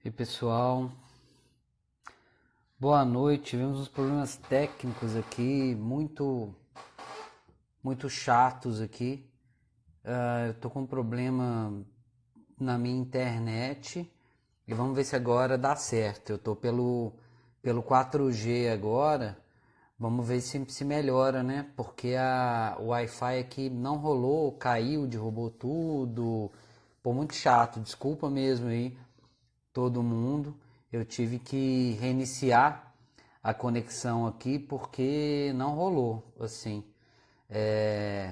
E pessoal, boa noite. Tivemos uns problemas técnicos aqui, muito chatos aqui. Eu tô com um problema na minha internet e vamos ver se agora dá certo. Eu tô pelo 4G agora. Vamos ver se melhora, né? Porque o Wi-Fi aqui não rolou, caiu, derrubou tudo. Pô, muito chato. Desculpa mesmo aí todo mundo. Eu tive que reiniciar a conexão aqui porque não rolou, assim.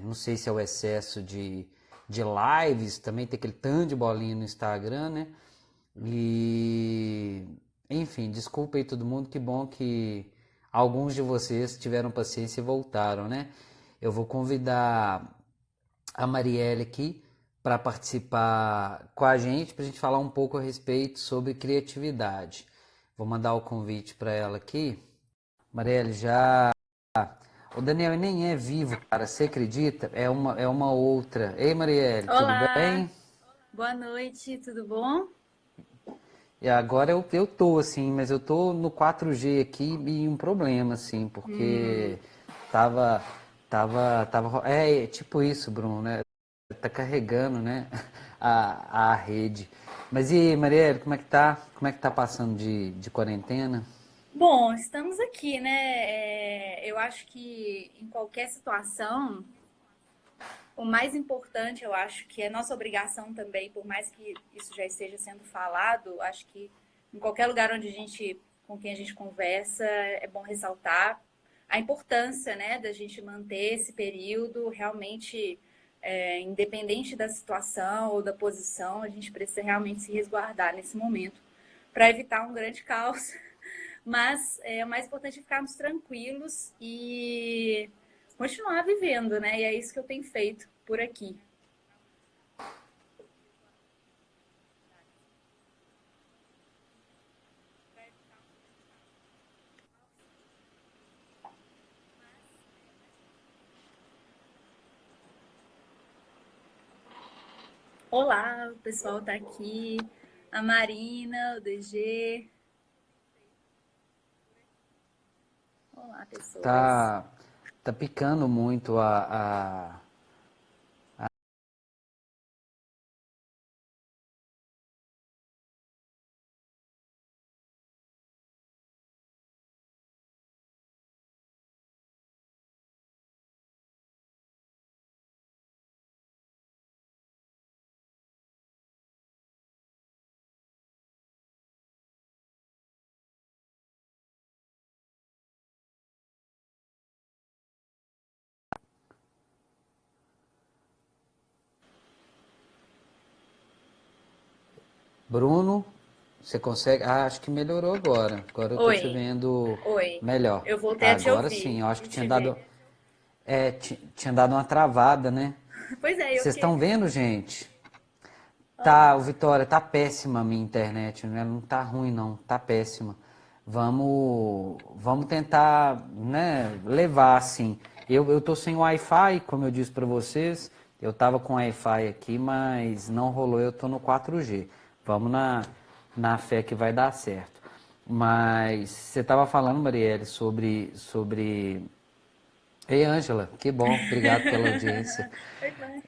Não sei se é o excesso de lives, também tem aquele tanto de bolinha no Instagram, né? E, enfim, desculpa aí todo mundo, que bom que alguns de vocês tiveram paciência e voltaram, né? Eu vou convidar a Marielle aqui para participar com a gente, para a gente falar um pouco a respeito sobre criatividade. Vou mandar o convite para ela aqui. Marielle, já. O Daniel nem é vivo, cara, você acredita? É uma outra. Ei, Marielle, tudo Olá, bem? boa noite, tudo bom? E agora eu tô assim, mas eu tô no 4G aqui e um problema, assim, porque Hum, tava, é tipo isso, Bruno, né? Tá carregando, né? A rede. Mas e aí, Marielle, como é que tá? Como é que tá passando de quarentena? Bom, estamos aqui, né? Eu acho que em qualquer situação, o mais importante, eu acho que é nossa obrigação também, por mais que isso já esteja sendo falado, acho que em qualquer lugar onde com quem a gente conversa, é bom ressaltar a importância, né, da gente manter esse período realmente, independente da situação ou da posição, a gente precisa realmente se resguardar nesse momento para evitar um grande caos. Mas o mais importante é ficarmos tranquilos e continuar vivendo, né? E é isso que eu tenho feito por aqui. Olá, o pessoal tá aqui. A Marina, o DG. Olá, pessoas. Tá, tá picando muito Bruno, você consegue? Ah, acho que melhorou agora. Agora eu tô te Oi, vendo oi. melhor. Eu voltei a te Agora ouvir sim, eu acho que e tinha te ver. dado. Tinha dado uma travada, né? Pois é, eu Vocês fiquei. estão vendo, gente? Tá, o Aham. Vitória, tá péssima a minha internet, né? Não tá ruim não, tá péssima. Vamos tentar, né, levar assim. Eu tô sem Wi-Fi, como eu disse para vocês. Eu tava com Wi-Fi aqui, mas não rolou, eu tô no 4G. Vamos na fé que vai dar certo. Mas você tava falando, Marielle, sobre. Ei, Ângela, que bom, obrigado pela audiência. Oi, pai.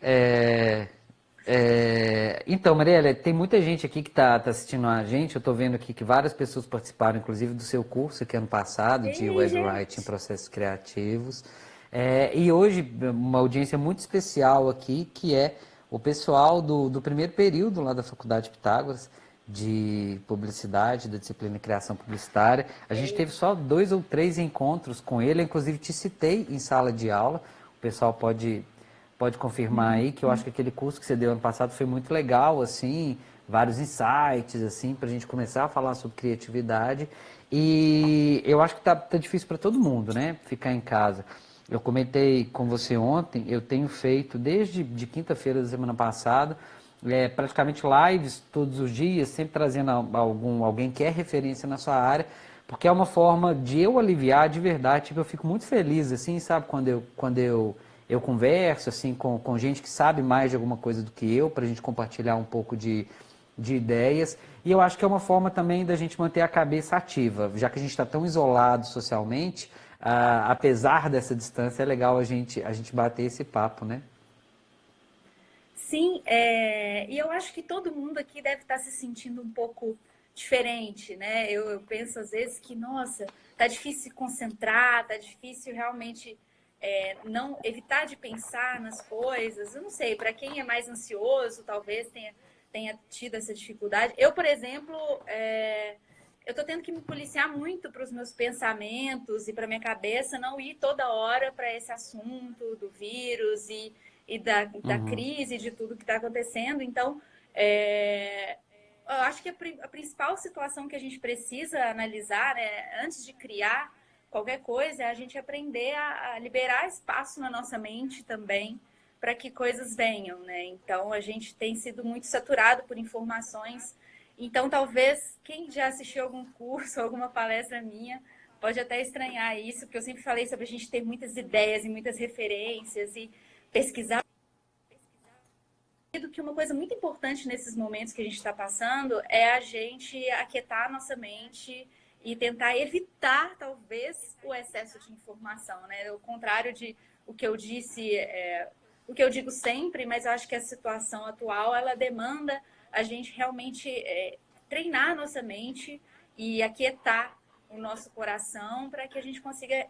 É, então, Mariela, tem muita gente aqui que está assistindo a gente. Eu estou vendo aqui que várias pessoas participaram, inclusive, do seu curso aqui ano passado, de Ei, Web Writing em gente. Processos Criativos. E hoje, uma audiência muito especial aqui, que é o pessoal do primeiro período lá da Faculdade Pitágoras, de Publicidade, da disciplina de Criação Publicitária. A gente Ei. teve só 2 ou 3 encontros com ele, inclusive te citei em sala de aula. O pessoal pode confirmar aí que eu acho que aquele curso que você deu ano passado foi muito legal, assim, vários insights, assim, para a gente começar a falar sobre criatividade. E eu acho que tá difícil para todo mundo, né? Ficar em casa. Eu comentei com você ontem, eu tenho feito desde de quinta-feira da semana passada, praticamente lives todos os dias, sempre trazendo alguém que é referência na sua área, porque é uma forma de eu aliviar de verdade. Tipo, eu fico muito feliz, assim, sabe, quando eu converso assim com gente que sabe mais de alguma coisa do que eu, para a gente compartilhar um pouco de ideias. E eu acho que é uma forma também da gente manter a cabeça ativa, já que a gente está tão isolado socialmente, apesar dessa distância, é legal a gente bater esse papo, né? Sim, e eu acho que todo mundo aqui deve estar se sentindo um pouco diferente, né? Eu penso às vezes que, nossa, tá difícil se concentrar, tá difícil realmente não evitar de pensar nas coisas. Eu não sei, para quem é mais ansioso, talvez tenha tido essa dificuldade. Eu, por exemplo, eu tô tendo que me policiar muito para os meus pensamentos e para minha cabeça não ir toda hora para esse assunto do vírus e da Uhum. crise, de tudo que está acontecendo. Então, eu acho que a principal situação que a gente precisa analisar, né, antes de criar qualquer coisa, é a gente aprender a liberar espaço na nossa mente também para que coisas venham, né? Então, a gente tem sido muito saturado por informações. Então, talvez quem já assistiu algum curso, alguma palestra minha, pode até estranhar isso, porque eu sempre falei sobre a gente ter muitas ideias e muitas referências e pesquisar que uma coisa muito importante nesses momentos que a gente está passando é a gente aquietar a nossa mente e tentar evitar, talvez, o excesso de informação, né? O contrário de o que eu disse, o que eu digo sempre, mas eu acho que a situação atual, ela demanda a gente realmente treinar a nossa mente e aquietar o nosso coração para que a gente consiga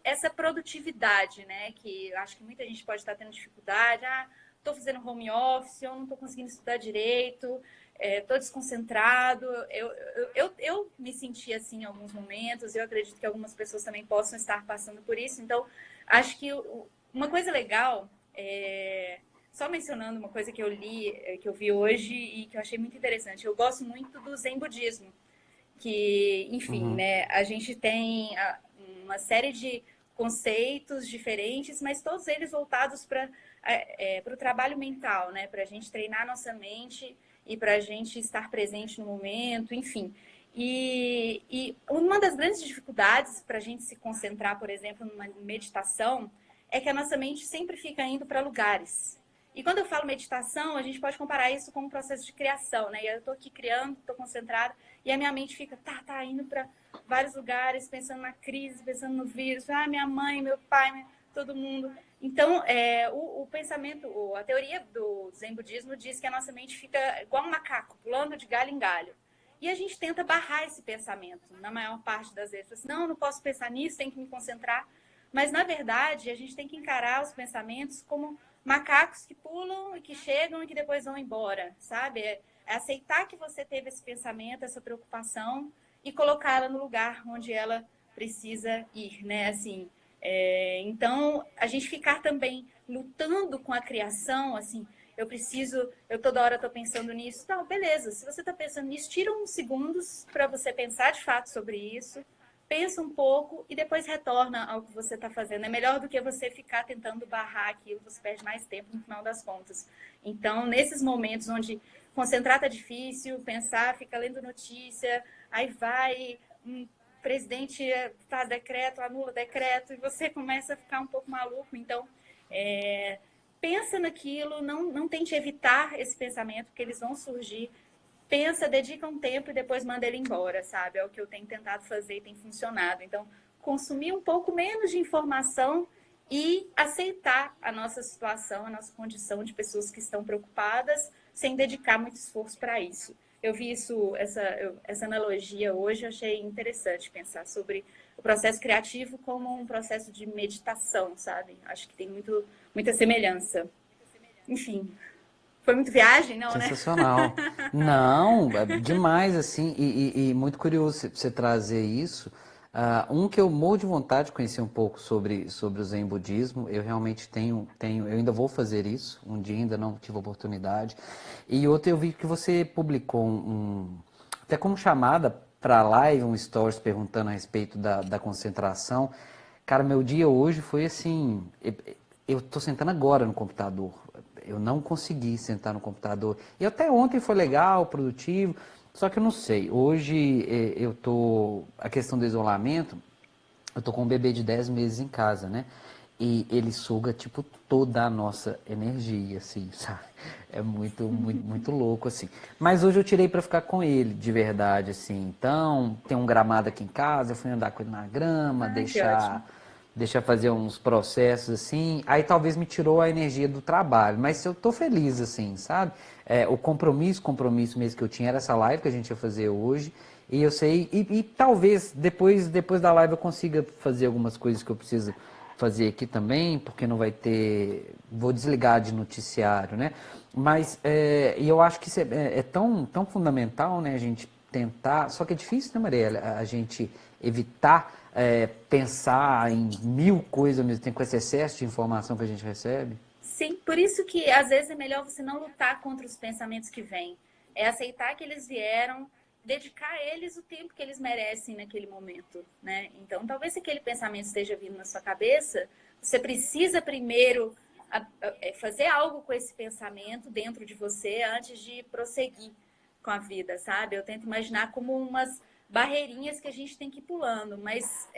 essa produtividade, né? Que eu acho que muita gente pode estar tendo dificuldade, estou fazendo home office, eu não estou conseguindo estudar direito, estou desconcentrado. Eu me senti assim em alguns momentos, eu acredito que algumas pessoas também possam estar passando por isso. Então, acho que uma coisa legal, só mencionando uma coisa que eu li, que eu vi hoje e que eu achei muito interessante. Eu gosto muito do Zen Budismo, que, enfim, Uhum. né, a gente tem uma série de conceitos diferentes, mas todos eles voltados para o trabalho mental, né? Para a gente treinar nossa mente e para a gente estar presente no momento, enfim. E uma das grandes dificuldades para a gente se concentrar, por exemplo, numa meditação, é que a nossa mente sempre fica indo para lugares. E quando eu falo meditação, a gente pode comparar isso com um processo de criação, né? Eu estou aqui criando, estou concentrada, e a minha mente fica, tá indo para vários lugares, pensando na crise, pensando no vírus, minha mãe, meu pai, todo mundo. Então, o pensamento, a teoria do Zen Budismo diz que a nossa mente fica igual um macaco, pulando de galho em galho. E a gente tenta barrar esse pensamento, na maior parte das vezes. Assim, não posso pensar nisso, tenho que me concentrar. Mas, na verdade, a gente tem que encarar os pensamentos como macacos que pulam e que chegam e que depois vão embora, sabe? É aceitar que você teve esse pensamento, essa preocupação e colocá-la no lugar onde ela precisa ir, né? Assim, então, a gente ficar também lutando com a criação, assim, eu toda hora estou pensando nisso. Não, beleza, se você está pensando nisso, tira uns segundos para você pensar de fato sobre isso, pensa um pouco e depois retorna ao que você está fazendo. É melhor do que você ficar tentando barrar aquilo, você perde mais tempo no final das contas. Então, nesses momentos onde concentrar está difícil, pensar, fica lendo notícia, aí vai, presidente faz decreto, anula decreto, e você começa a ficar um pouco maluco. Então, pensa naquilo, não tente evitar esse pensamento, porque eles vão surgir. Pensa, dedica um tempo e depois manda ele embora, sabe? É o que eu tenho tentado fazer e tem funcionado. Então, consumir um pouco menos de informação e aceitar a nossa situação, a nossa condição de pessoas que estão preocupadas, sem dedicar muito esforço para isso. Eu vi essa analogia hoje, achei interessante pensar sobre o processo criativo como um processo de meditação, sabe? Acho que tem muita semelhança. Enfim, foi muito viagem, não, né? Sensacional. Não, é demais assim, e muito curioso você trazer isso. Um que eu morro de vontade de conhecer um pouco sobre o Zen Budismo, eu realmente eu ainda vou fazer isso, um dia ainda não tive oportunidade. E outro eu vi que você publicou até como chamada para live, um stories perguntando a respeito da concentração. Cara, meu dia hoje foi assim, eu tô sentando agora no computador. Eu não consegui sentar no computador. E até ontem foi legal, produtivo. Só que eu não sei. Hoje a questão do isolamento, eu tô com um bebê de 10 meses em casa, né? e ele suga, tipo, toda a nossa energia, assim, sabe? É muito, muito, muito louco, assim. Mas hoje eu tirei pra ficar com ele, de verdade, assim. Então, tem um gramado aqui em casa, eu fui andar com ele na grama, Ai, que ótimo. deixar fazer uns processos, assim. Aí talvez me tirou a energia do trabalho, mas eu tô feliz, assim, sabe? É, o compromisso mesmo que eu tinha era essa live que a gente ia fazer hoje. E eu sei, e talvez depois da live eu consiga fazer algumas coisas que eu preciso fazer aqui também, porque não vai ter. Vou desligar de noticiário, né? Mas e eu acho que isso é tão fundamental, né? A gente tentar. Só que é difícil, né, Mariela? A gente evitar pensar em mil coisas ao mesmo tempo com esse excesso de informação que a gente recebe. Sim, por isso que às vezes é melhor você não lutar contra os pensamentos que vêm. É aceitar que eles vieram, dedicar a eles o tempo que eles merecem naquele momento, né? Então, talvez se aquele pensamento esteja vindo na sua cabeça, você precisa primeiro fazer algo com esse pensamento dentro de você antes de prosseguir com a vida, sabe? Eu tento imaginar como umas barreirinhas que a gente tem que ir pulando, mas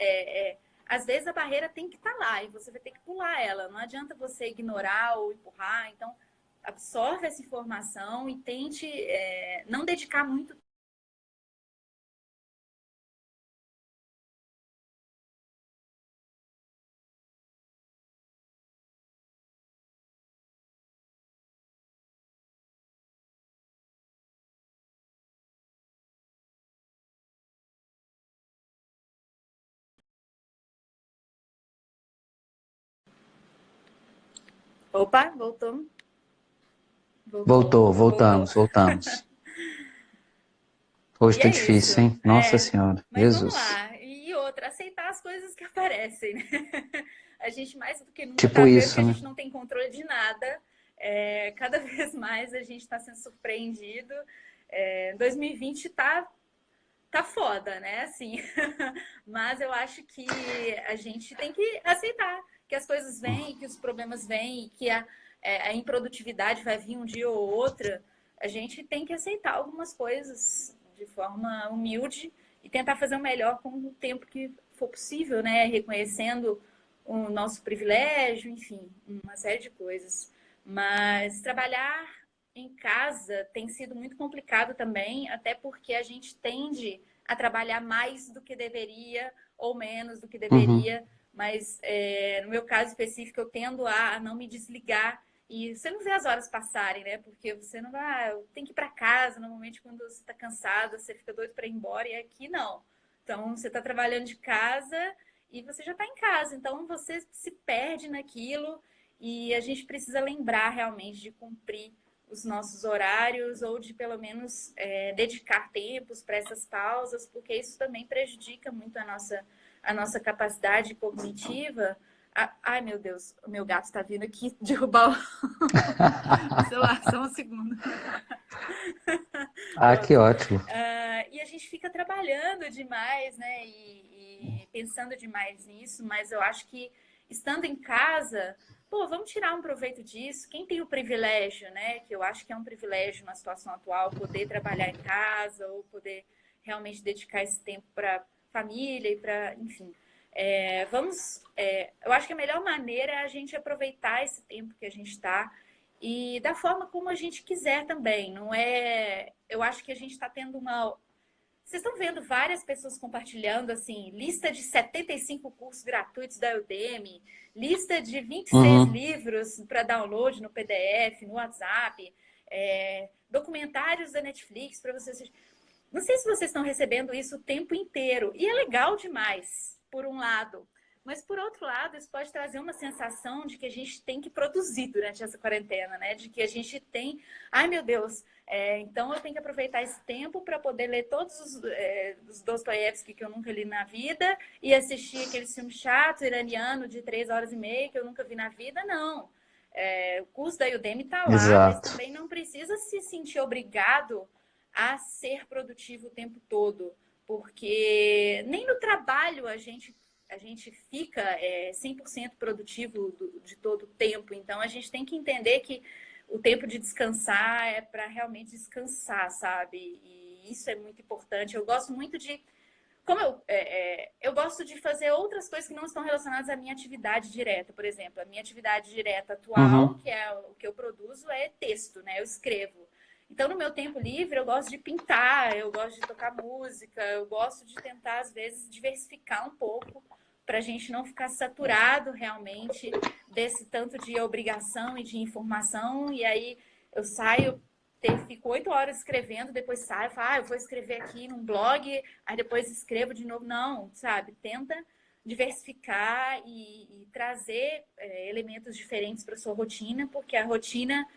às vezes a barreira tem que estar lá e você vai ter que pular ela. Não adianta você ignorar ou empurrar. Então, absorve essa informação e tente não dedicar muito. Opa, voltou. Voltou, voltou. Voltamos. Hoje E tá é isso. difícil, hein? Nossa Senhora, Mas vamos Jesus. lá. E outra, aceitar as coisas que aparecem, né? A gente mais do que nunca Tipo tá vendo que isso, a né? gente não tem controle de nada. Cada vez mais a gente está sendo surpreendido. 2020 tá foda, né? Assim. Mas eu acho que a gente tem que aceitar que as coisas vêm, que os problemas vêm, que a improdutividade vai vir um dia ou outra. A gente tem que aceitar algumas coisas de forma humilde e tentar fazer o melhor com o tempo que for possível, né? Reconhecendo o nosso privilégio, enfim, uma série de coisas. Mas trabalhar em casa tem sido muito complicado também, até porque a gente tende a trabalhar mais do que deveria ou menos do que Uhum. deveria, mas no meu caso específico eu tendo a não me desligar e você não vê as horas passarem, né? Porque você não vai, tem que ir para casa, normalmente quando você está cansado, você fica doido para ir embora e aqui não. Então você está trabalhando de casa e você já está em casa, então você se perde naquilo e a gente precisa lembrar realmente de cumprir os nossos horários ou de pelo menos dedicar tempos para essas pausas, porque isso também prejudica muito a nossa capacidade cognitiva. Ai, meu Deus, o meu gato está vindo aqui derrubar o celular, só um segundo. Ah, que Pronto. ótimo. E a gente fica trabalhando demais, né? E pensando demais nisso, mas eu acho que estando em casa, pô, vamos tirar um proveito disso. Quem tem o privilégio, né? Que eu acho que é um privilégio na situação atual, poder trabalhar em casa ou poder realmente dedicar esse tempo para família e para, enfim. Eu acho que a melhor maneira é a gente aproveitar esse tempo que a gente está e da forma como a gente quiser também. Não é. Eu acho que a gente está tendo uma. Vocês estão vendo várias pessoas compartilhando assim, lista de 75 cursos gratuitos da Udemy, lista de 26 Uhum. livros para download no PDF, no WhatsApp, documentários da Netflix para vocês. Não sei se vocês estão recebendo isso o tempo inteiro. E é legal demais, por um lado. Mas, por outro lado, isso pode trazer uma sensação de que a gente tem que produzir durante essa quarentena, né? De que a gente tem. Ai, meu Deus, então eu tenho que aproveitar esse tempo para poder ler todos os Dostoiévski que eu nunca li na vida e assistir aquele filme chato, iraniano, de 3 horas e meia, que eu nunca vi na vida. Não. O curso da Udemy está lá, mas Exato. também não precisa se sentir obrigado a ser produtivo o tempo todo, porque nem no trabalho a gente fica 100% produtivo de todo o tempo. Então, a gente tem que entender que o tempo de descansar é para realmente descansar, sabe? E isso é muito importante. Eu gosto muito de como eu gosto de fazer outras coisas que não estão relacionadas à minha atividade direta. Por exemplo, a minha atividade direta atual, Uhum. que é o que eu produzo, é texto, né? Eu escrevo. Então, no meu tempo livre, eu gosto de pintar, eu gosto de tocar música, eu gosto de tentar, às vezes, diversificar um pouco para a gente não ficar saturado realmente desse tanto de obrigação e de informação. E aí eu saio, fico 8 horas escrevendo, depois saio, falo, eu vou escrever aqui num blog, aí depois escrevo de novo. Não, sabe? Tenta diversificar e trazer elementos diferentes para sua rotina, porque a rotina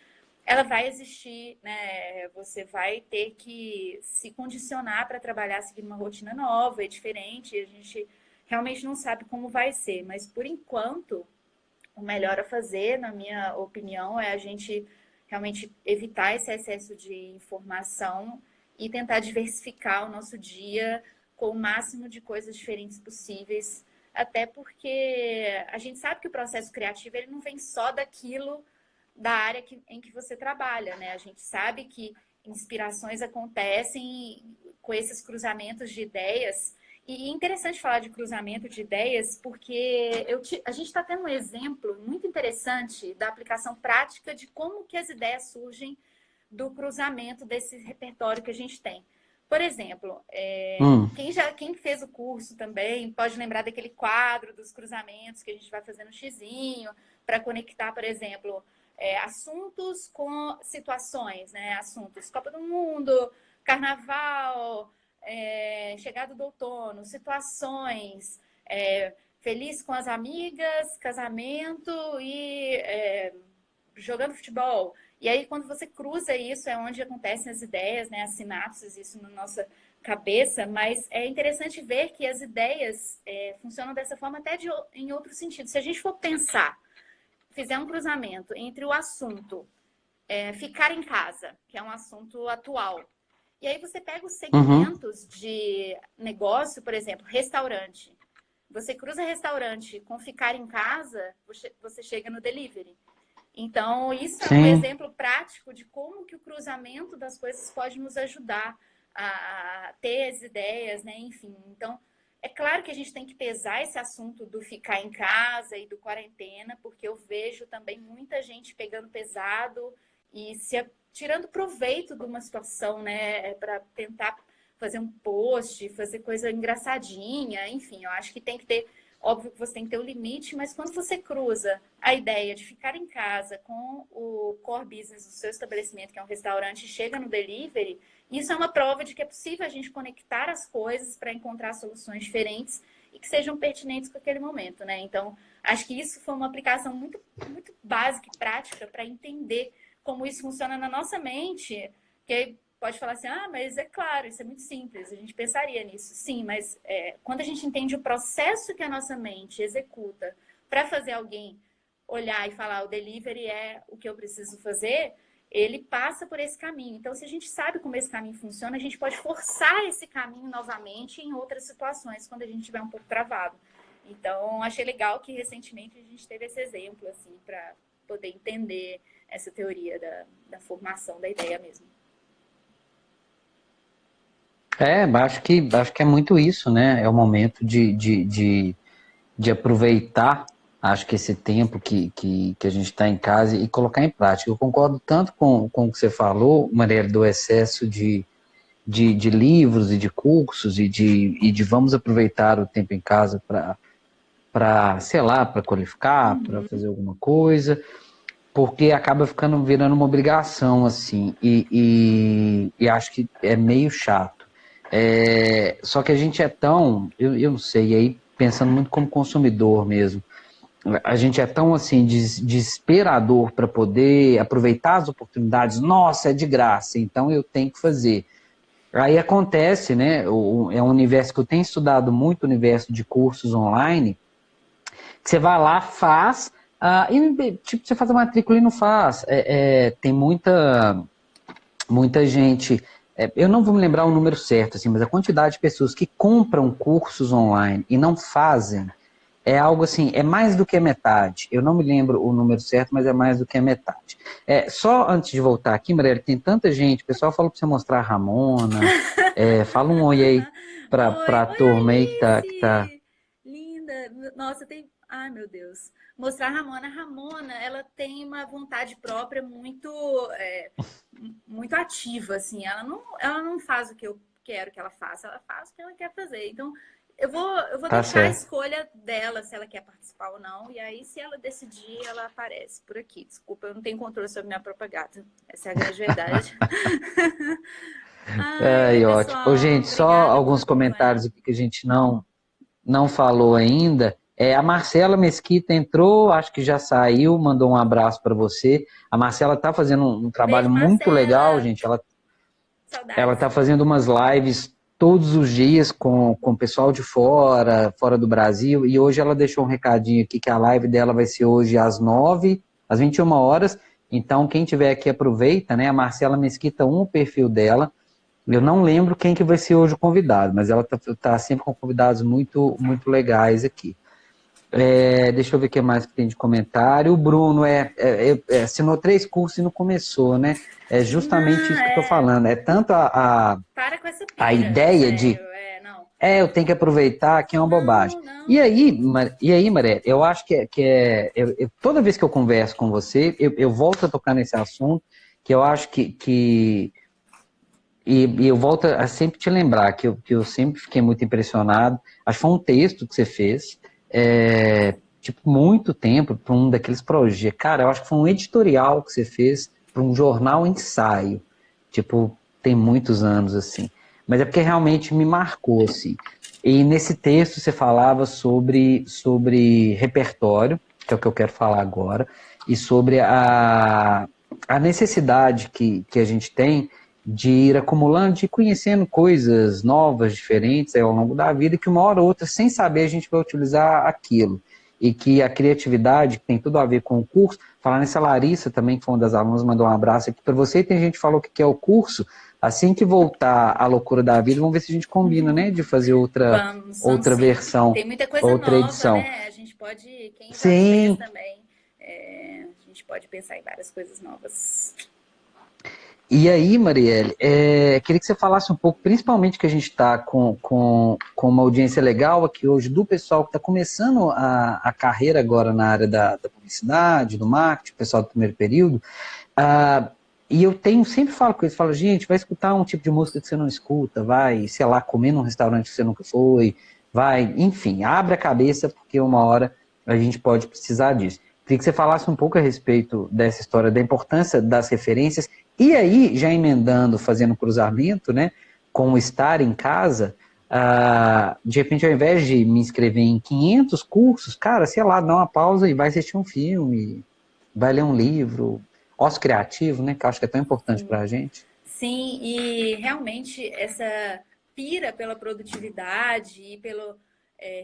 ela vai existir, né? Você vai ter que se condicionar para trabalhar seguindo uma rotina nova e diferente. A gente realmente não sabe como vai ser, mas por enquanto o melhor a fazer, na minha opinião, é a gente realmente evitar esse excesso de informação e tentar diversificar o nosso dia com o máximo de coisas diferentes possíveis, até porque a gente sabe que o processo criativo ele não vem só daquilo da área em que você trabalha, né? A gente sabe que inspirações acontecem com esses cruzamentos de ideias. E é interessante falar de cruzamento de ideias, porque a gente está tendo um exemplo muito interessante da aplicação prática de como que as ideias surgem do cruzamento desse repertório que a gente tem. Por exemplo, Hum. quem fez o curso também pode lembrar daquele quadro dos cruzamentos que a gente vai fazer no xizinho para conectar, por exemplo, assuntos com situações, né? Assuntos Copa do Mundo, Carnaval, chegada do outono, situações, feliz com as amigas, casamento e jogando futebol. E aí, quando você cruza isso, é onde acontecem as ideias, né? As sinapses, isso na nossa cabeça. Mas é interessante ver que as ideias funcionam dessa forma até em outro sentido. Se a gente for pensar, fizer um cruzamento entre o assunto ficar em casa, que é um assunto atual, e aí você pega os Uhum. segmentos de negócio, por exemplo, restaurante. Você cruza restaurante com ficar em casa, você chega no delivery. Então, isso é um Sim. exemplo prático de como que o cruzamento das coisas pode nos ajudar a ter as ideias, né? Enfim, então, é claro que a gente tem que pesar esse assunto do ficar em casa e do quarentena, porque eu vejo também muita gente pegando pesado e tirando proveito de uma situação, né? Para tentar fazer um post, fazer coisa engraçadinha, enfim, eu acho que tem que ter. Óbvio que você tem que ter o limite, mas quando você cruza a ideia de ficar em casa com o core business do seu estabelecimento, que é um restaurante, e chega no delivery, isso é uma prova de que é possível a gente conectar as coisas para encontrar soluções diferentes e que sejam pertinentes com aquele momento, né? Então, acho que isso foi uma aplicação muito, muito básica e prática para entender como isso funciona na nossa mente, que pode falar assim, mas é claro, isso é muito simples, a gente pensaria nisso. Sim, mas quando a gente entende o processo que a nossa mente executa para fazer alguém olhar e falar, o delivery é o que eu preciso fazer, ele passa por esse caminho. Então, se a gente sabe como esse caminho funciona, a gente pode forçar esse caminho novamente em outras situações, quando a gente estiver um pouco travado. Então, achei legal que recentemente a gente teve esse exemplo, assim, para poder entender essa teoria da formação da ideia mesmo. Acho que é muito isso, né? É o momento de aproveitar, acho que esse tempo que a gente está em casa e colocar em prática. Eu concordo tanto com o que você falou, Maria, do excesso de livros e de cursos e de vamos aproveitar o tempo em casa para, sei lá, para qualificar, para fazer alguma coisa, porque acaba virando uma obrigação, assim, e acho que é meio chato. Só que a gente é tão, eu não sei, e aí pensando muito como consumidor mesmo, a gente é tão assim desesperador para poder aproveitar as oportunidades. Nossa, é de graça, então eu tenho que fazer. Aí acontece, né? É um universo que eu tenho estudado muito, o universo de cursos online, que você vai lá, faz, e tipo, você faz a matrícula e não faz. Tem muita gente. Eu não vou me lembrar o número certo, assim, mas a quantidade de pessoas que compram cursos online e não fazem é algo assim, é mais do que a metade. Eu não me lembro o número certo, mas é mais do que a metade. Só antes de voltar aqui, Mariela, tem tanta gente, o pessoal falou para você mostrar a Ramona, fala um oi aí para a Oi, turma aí que tá. Alice! Linda! Nossa, tem. Ai, meu Deus. Mostrar a Ramona. A Ramona, ela tem uma vontade própria muito, muito ativa, assim. Ela não faz o que eu quero que ela faça, ela faz o que ela quer fazer. Então, eu vou Tá deixar a certo. escolha dela, se ela quer participar ou não. E aí, se ela decidir, ela aparece por aqui. Desculpa, eu não tenho controle sobre minha própria gata. Essa é a grande verdade. Ai, oi, Ai, ótimo. Ô, pessoal. gente, só Obrigada por alguns acompanhar. comentários aqui que a gente não falou ainda. A Marcela Mesquita entrou, acho que já saiu, mandou um abraço para você. A Marcela está fazendo um trabalho Beijo, muito legal, Marcela. gente. Ela Saudades. está fazendo umas lives todos os dias com o pessoal de fora do Brasil, e hoje ela deixou um recadinho aqui que a live dela vai ser hoje às 9, às 21 horas. Então, quem tiver aqui aproveita, né? A Marcela Mesquita, o perfil dela. Eu não lembro quem que vai ser hoje o convidado, mas ela tá sempre com convidados muito, muito legais aqui. Deixa eu ver o que mais que tem de comentário. O Bruno assinou 3 cursos e não começou, né? É justamente Não, isso que eu estou falando. É tanto para com essa a pira, ideia de sério. Não. eu tenho que aproveitar, que é uma bobagem. Não, não. E aí, Maré, eu acho toda vez que eu converso com você, eu volto a tocar nesse assunto, que eu acho e eu volto a sempre te lembrar que eu sempre fiquei muito impressionado. Acho que foi um texto que você fez, tipo, muito tempo, para um daqueles projetos. Cara, eu acho que foi um editorial que você fez para um jornal ensaio. Tipo, tem muitos anos, assim. Mas é porque realmente me marcou, assim. E nesse texto você falava sobre repertório, que é o que eu quero falar agora, e sobre a necessidade que a gente tem de ir acumulando, de ir conhecendo coisas novas, diferentes ao longo da vida, que uma hora ou outra, sem saber, a gente vai utilizar aquilo. E que a criatividade, que tem tudo a ver com o curso, falar nessa Larissa também, que foi uma das alunas, mandou um abraço aqui para você, e tem gente que falou que é o curso, assim que voltar à loucura da vida, vamos ver se a gente combina, né, de fazer Vamos outra sim. versão, Tem muita coisa outra nova, edição. né? A gente pode, quem já fez Sim, também, a gente pode pensar em várias coisas novas. e aí, Marielle, queria que você falasse um pouco, principalmente que a gente está com uma audiência legal aqui hoje do pessoal que está começando a carreira agora na área da publicidade, do marketing, o pessoal do primeiro período. E eu sempre falo com eles, falo, gente, vai escutar um tipo de música que você não escuta, vai, sei lá, comer num restaurante que você nunca foi, vai, enfim, abre a cabeça, porque uma hora a gente pode precisar disso. Queria que você falasse um pouco a respeito dessa história, da importância das referências, e aí, já emendando, fazendo cruzamento, né, com o estar em casa, de repente, ao invés de me inscrever em 500 cursos, cara, sei lá, dá uma pausa e vai assistir um filme, vai ler um livro, ócio criativo, né, que eu acho que é tão importante para a gente. Sim, e realmente essa pira pela produtividade e pelo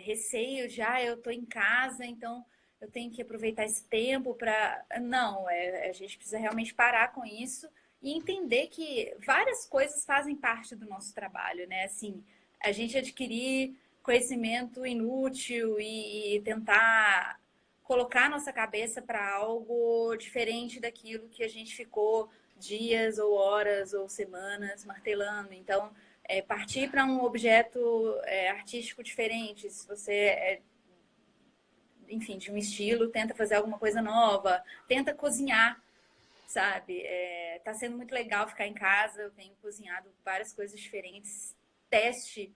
receio de, eu tô em casa, então eu tenho que aproveitar esse tempo para. Não, a gente precisa realmente parar com isso e entender que várias coisas fazem parte do nosso trabalho, né? Assim, a gente adquirir conhecimento inútil e tentar colocar nossa cabeça para algo diferente daquilo que a gente ficou dias ou horas ou semanas martelando. Então, partir para um objeto artístico diferente. Se você enfim, de um estilo, tenta fazer alguma coisa nova, tenta cozinhar, sabe? Tá sendo muito legal ficar em casa, eu tenho cozinhado várias coisas diferentes. Teste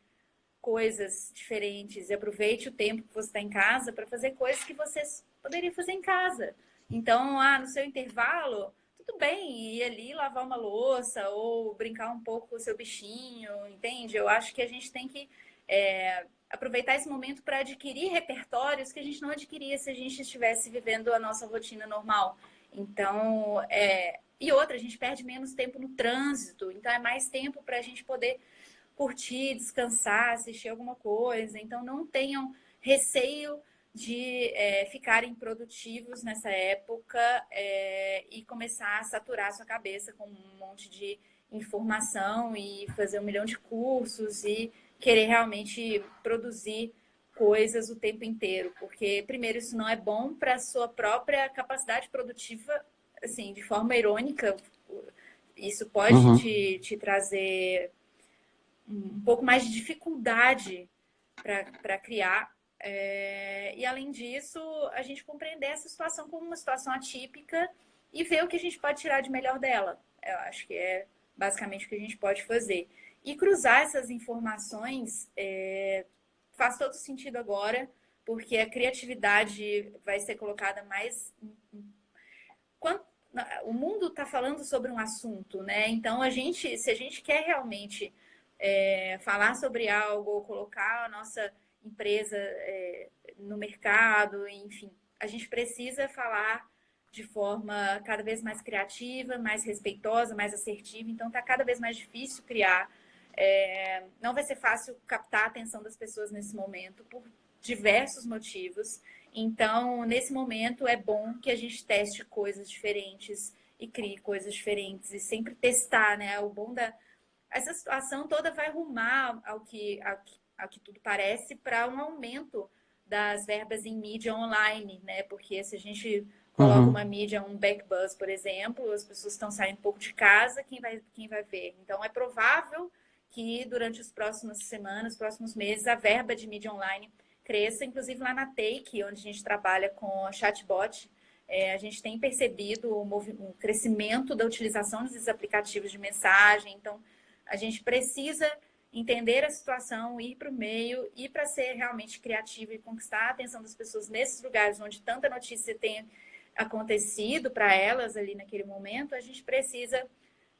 coisas diferentes e aproveite o tempo que você está em casa para fazer coisas que você poderia fazer em casa. Então, no seu intervalo, tudo bem ir ali lavar uma louça ou brincar um pouco com o seu bichinho, entende? Eu acho que a gente tem que aproveitar esse momento para adquirir repertórios que a gente não adquiria se a gente estivesse vivendo a nossa rotina normal. Então, e outra, a gente perde menos tempo no trânsito, então é mais tempo para a gente poder curtir, descansar, assistir alguma coisa. Então, não tenham receio de ficarem produtivos nessa época e começar a saturar a sua cabeça com um monte de informação e fazer 1 milhão de cursos e querer realmente produzir coisas o tempo inteiro, porque primeiro isso não é bom para a sua própria capacidade produtiva, assim, de forma irônica. Isso pode Uhum. te trazer um pouco mais de dificuldade para criar. E além disso, a gente compreender essa situação como uma situação atípica e ver o que a gente pode tirar de melhor dela. Eu acho que é basicamente o que a gente pode fazer. E cruzar essas informações faz todo sentido agora, porque a criatividade vai ser colocada mais. O mundo está falando sobre um assunto, né? Então, se a gente quer realmente falar sobre algo ou colocar a nossa empresa no mercado, enfim, a gente precisa falar de forma cada vez mais criativa, mais respeitosa, mais assertiva. Então, está cada vez mais difícil criar. Não vai ser fácil captar a atenção das pessoas nesse momento, por diversos motivos. Então, nesse momento, é bom que a gente teste coisas diferentes e crie coisas diferentes e sempre testar, né? O bom essa situação toda vai rumar ao que tudo parece para um aumento das verbas em mídia online, né? Porque se a gente coloca uma mídia, um backbuzz, por exemplo, as pessoas estão saindo um pouco de casa, quem vai ver? Então, é provável que durante as próximas semanas, próximos meses, a verba de mídia online cresça, inclusive lá na Take, onde a gente trabalha com a chatbot, a gente tem percebido um crescimento da utilização desses aplicativos de mensagem. Então, a gente precisa entender a situação, ir para o meio, ir para ser realmente criativo e conquistar a atenção das pessoas nesses lugares onde tanta notícia tem acontecido para elas ali naquele momento. A gente precisa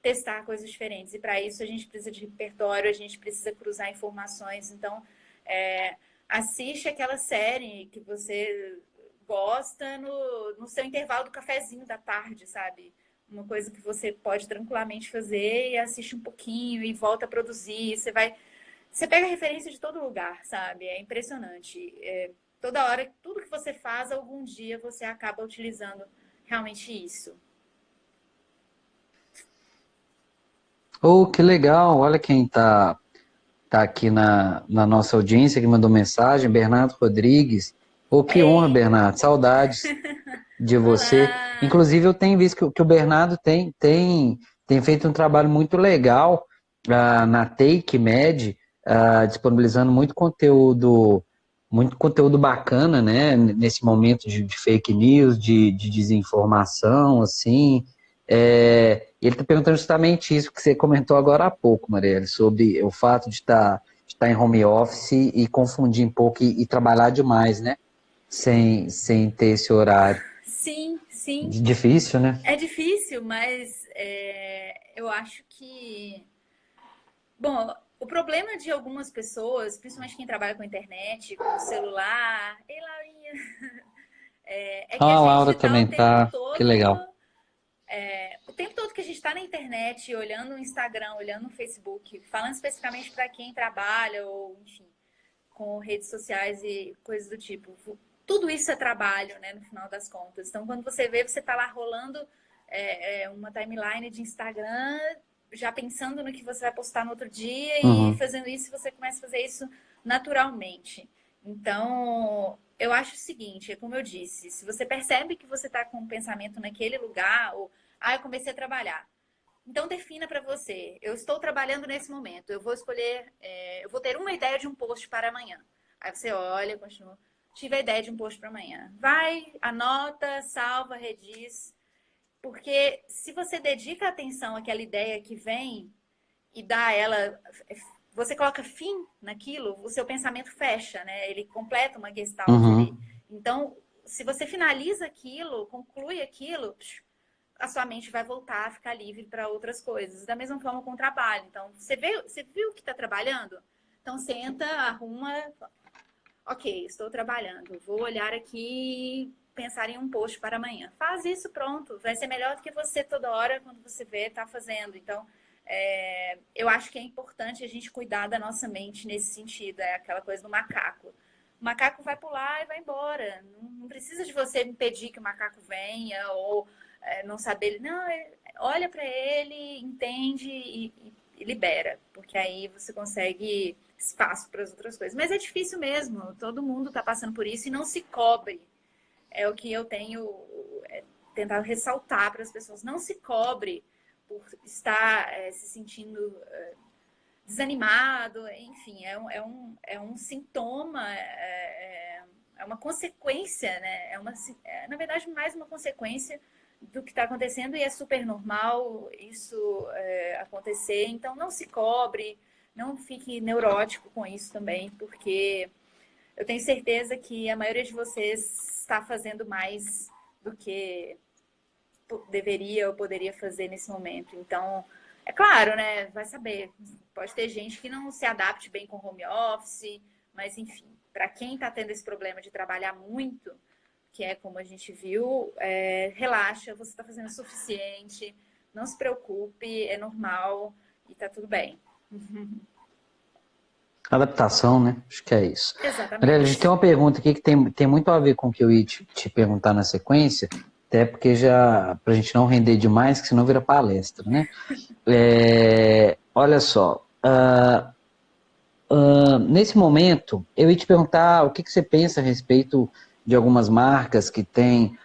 testar coisas diferentes. E para isso a gente precisa de repertório, a gente precisa cruzar informações. Então, assiste aquela série que você gosta no seu intervalo do cafezinho da tarde, sabe? Uma coisa que você pode tranquilamente fazer e assiste um pouquinho e volta a produzir. Você pega referência de todo lugar, sabe? É impressionante. Toda hora, tudo que você faz, algum dia você acaba utilizando realmente isso. Oh, que legal! Olha quem tá aqui na nossa audiência que mandou mensagem, Bernardo Rodrigues. Oh, que honra, Ei, Bernardo. Saudades de você. olá! Inclusive, eu tenho visto que o Bernardo tem feito um trabalho muito legal na Take Med, disponibilizando muito conteúdo bacana, né? Nesse momento de fake news, de desinformação, assim. Ele está perguntando justamente isso que você comentou agora há pouco, Marielle, sobre o fato de estar em home office e confundir um pouco e trabalhar demais, né? Sem ter esse horário. Sim, sim. Difícil, né? É difícil, mas eu acho que. Bom, o problema de algumas pessoas, principalmente quem trabalha com internet, com celular. Ei, Laurinha! É que a Ah, a gente Laura está também tá. Que legal. o tempo todo que a gente está na internet, olhando o Instagram, olhando o Facebook, falando especificamente para quem trabalha ou, enfim, com redes sociais e coisas do tipo. Tudo isso é trabalho, né, no final das contas. Então, quando você vê, você está lá rolando uma timeline de Instagram, já pensando no que você vai postar no outro dia e Uhum. fazendo isso, você começa a fazer isso naturalmente. Então, eu acho o seguinte, é como eu disse, se você percebe que você está com um pensamento naquele lugar, ou, eu comecei a trabalhar. Então, defina para você. Eu estou trabalhando nesse momento. Eu vou escolher. Eu vou ter uma ideia de um post para amanhã. Aí você olha, continua. Tive a ideia de um post para amanhã. Vai, anota, salva, rediz. Porque se você dedica atenção àquela ideia que vem e dá ela. Você coloca fim naquilo, o seu pensamento fecha, né? Ele completa uma gestalt ali. Uhum. Então, se você finaliza aquilo, conclui aquilo, a sua mente vai voltar a ficar livre para outras coisas. Da mesma forma com o trabalho. Então, você viu que está trabalhando? Então, senta, arruma. Ok, estou trabalhando. Vou olhar aqui e pensar em um post para amanhã. Faz isso, pronto. Vai ser melhor do que você toda hora, quando você vê, está fazendo. Então, eu acho que é importante a gente cuidar da nossa mente nesse sentido. É aquela coisa do macaco. O macaco vai pular e vai embora. Não precisa de você impedir que o macaco venha ou não saber. Não, olha para ele, entende e libera, porque aí você consegue espaço para as outras coisas. Mas é difícil mesmo, todo mundo está passando por isso e não se cobre. É o que eu tenho tentado ressaltar para as pessoas. Não se cobre por estar se sentindo desanimado, enfim, é um sintoma, é uma consequência, né? Na verdade, mais uma consequência do que está acontecendo e é super normal isso acontecer. Então, não se cobre, não fique neurótico com isso também, porque eu tenho certeza que a maioria de vocês está fazendo mais do que deveria ou poderia fazer nesse momento. Então, é claro, né? Vai saber. Pode ter gente que não se adapte bem com home office, mas enfim, para quem está tendo esse problema de trabalhar muito, que é como a gente viu, relaxa, você está fazendo o suficiente, não se preocupe, é normal e tá tudo bem. Adaptação, né? Acho que é isso. André, a gente tem Exatamente. uma pergunta aqui que tem muito a ver com o que eu ia te perguntar na sequência, até porque já, para a gente não render demais, que senão vira palestra, né? Olha só, nesse momento, eu ia te perguntar o que você pensa a respeito de algumas marcas que têm